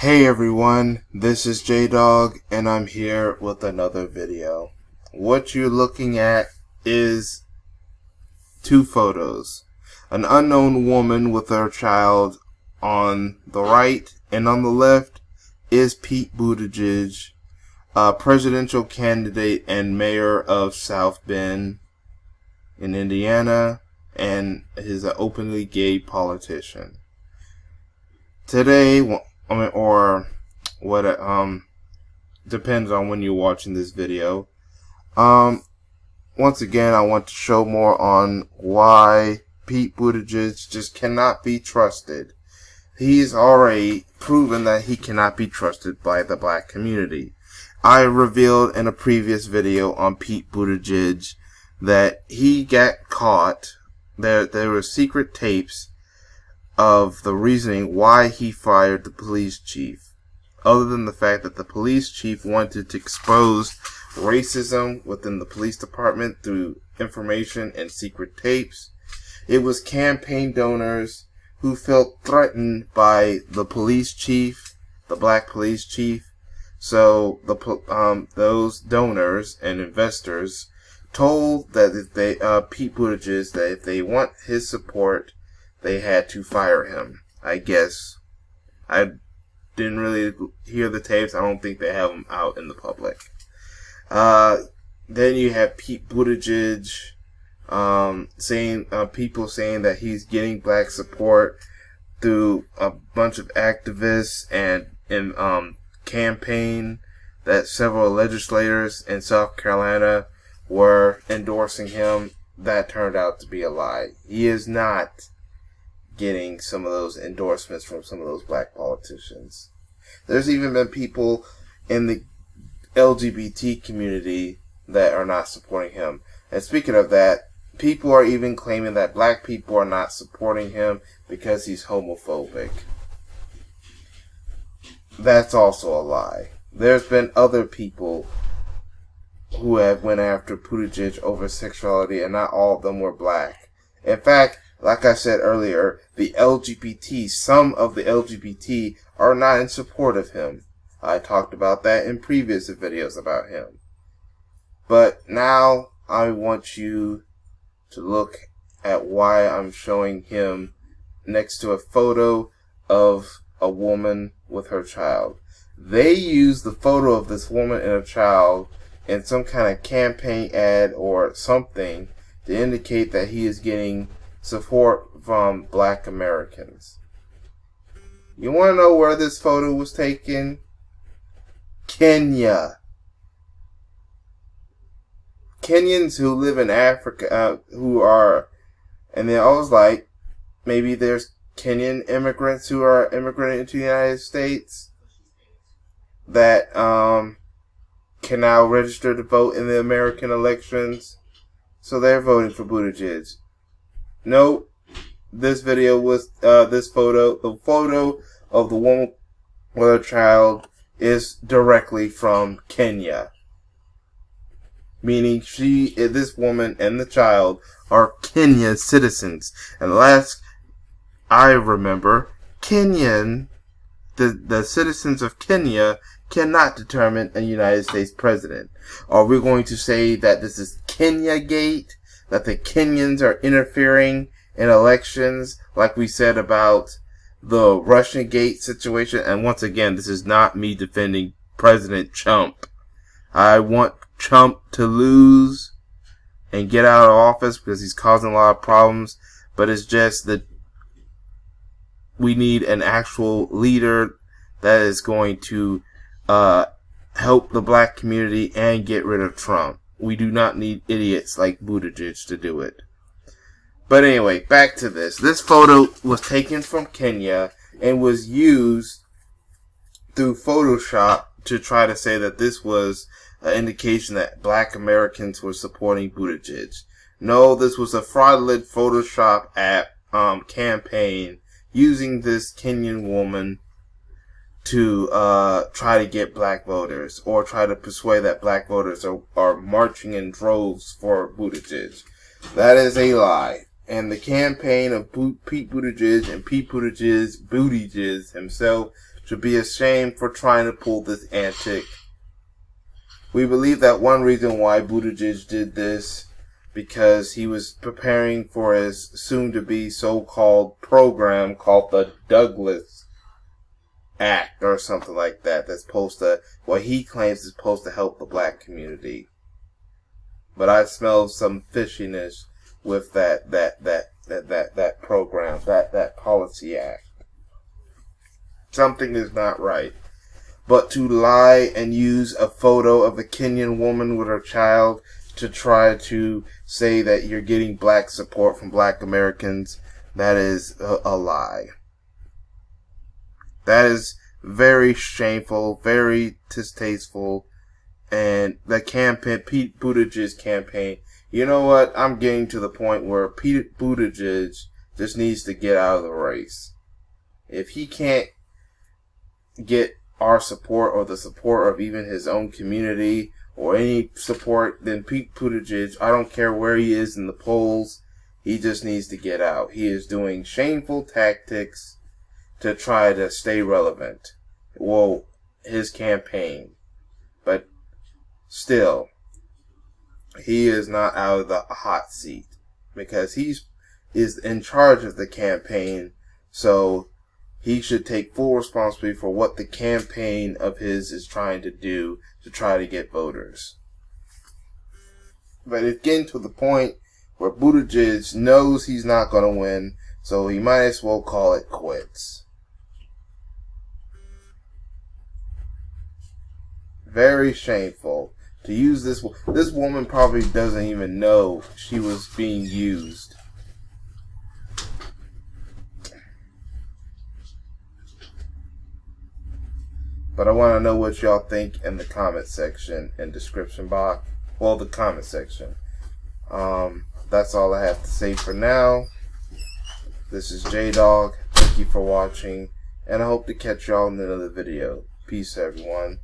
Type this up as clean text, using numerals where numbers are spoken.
Hey everyone, this is J-Dog and I'm here with another video. What you're looking at is two photos. An unknown woman with her child on the right, and on the left is Pete Buttigieg, a presidential candidate and mayor of South Bend in Indiana, and is an openly gay politician. Today, depends on when you're watching this video. Once again, I want to show more on why Pete Buttigieg just cannot be trusted. He's already proven that he cannot be trusted by the black community. I revealed in a previous video on Pete Buttigieg that he got caught. There were secret tapes of the reasoning why he fired the police chief, other than the fact that the police chief wanted to expose racism within the police department through information and secret tapes. It was campaign donors who felt threatened by the police chief, the black police chief. So those donors and investors told that if they Pete Buttigieg that if they want his support, they had to fire him. I guess. I didn't really hear the tapes. I don't think they have them out in the public. Then you have Pete Buttigieg people saying that he's getting black support through a bunch of activists and campaign that several legislators in South Carolina were endorsing him. That turned out to be a lie. He is not getting some of those endorsements from some of those black politicians. There's even been people in the LGBT community that are not supporting him. And speaking of that, people are even claiming that black people are not supporting him because he's homophobic. That's also a lie. There's been other people who have went after Buttigieg over sexuality, and not all of them were black. In fact, like I said earlier, some of the LGBT are not in support of him. I talked about that in previous videos about him. But now I want you to look at why I'm showing him next to a photo of a woman with her child. They use the photo of this woman and her child in some kind of campaign ad or something to indicate that he is getting support from black Americans. You want to know where this photo was taken? Kenya. Kenyans who live in Africa, and then I was like, maybe there's Kenyan immigrants who are immigrating into the United States that can now register to vote in the American elections, so they're voting for Buttigieg. Nope. This video was the photo of the woman with her child is directly from Kenya. Meaning this woman and the child are Kenyan citizens. And last I remember, the citizens of Kenya cannot determine a United States president. Are we going to say that this is Kenya Gate? That the Kenyans are interfering in elections, like we said about the Russian Gate situation? And once again, this is not me defending President Trump. I want Trump to lose and get out of office because he's causing a lot of problems. But it's just that we need an actual leader that is going to help the black community and get rid of Trump. We do not need idiots like Buttigieg to do it. But anyway, back to this. This photo was taken from Kenya and was used through Photoshop to try to say that this was an indication that black Americans were supporting Buttigieg. No, this was a fraudulent Photoshop app campaign using this Kenyan woman to try to get black voters, or try to persuade that black voters are marching in droves for Buttigieg. That is a lie. And the campaign of Pete Buttigieg and Pete Buttigieg, Booty Jizz himself, should be ashamed for trying to pull this antic. We believe that one reason why Buttigieg did this, because he was preparing for his soon-to-be so-called program called the Douglas Act or something like that. That's supposed to, what he claims is supposed to help the black community. But I smell some fishiness with that program, that policy act. Something is not right. But to lie and use a photo of a Kenyan woman with her child to try to say that you're getting black support from black Americans, that is a lie. That is very shameful, very distasteful. And the campaign, Pete Buttigieg campaign, you know what? I'm getting to the point where Pete Buttigieg just needs to get out of the race. If he can't get our support or the support of even his own community or any support, then Pete Buttigieg, I don't care where he is in the polls, he just needs to get out. He is doing shameful tactics to try to stay relevant. Well, his campaign. But still, he is not out of the hot seat because he is in charge of the campaign, so he should take full responsibility for what the campaign of his is trying to do to try to get voters. But it's getting to the point where Buttigieg knows he's not going to win, so he might as well call it quits. Very shameful to use this. This woman probably doesn't even know she was being used. But I want to know what y'all think in the comment section and description box. Well, the comment section. That's all I have to say for now. This is J-Dog. Thank you for watching. And I hope to catch y'all in another video. Peace, everyone.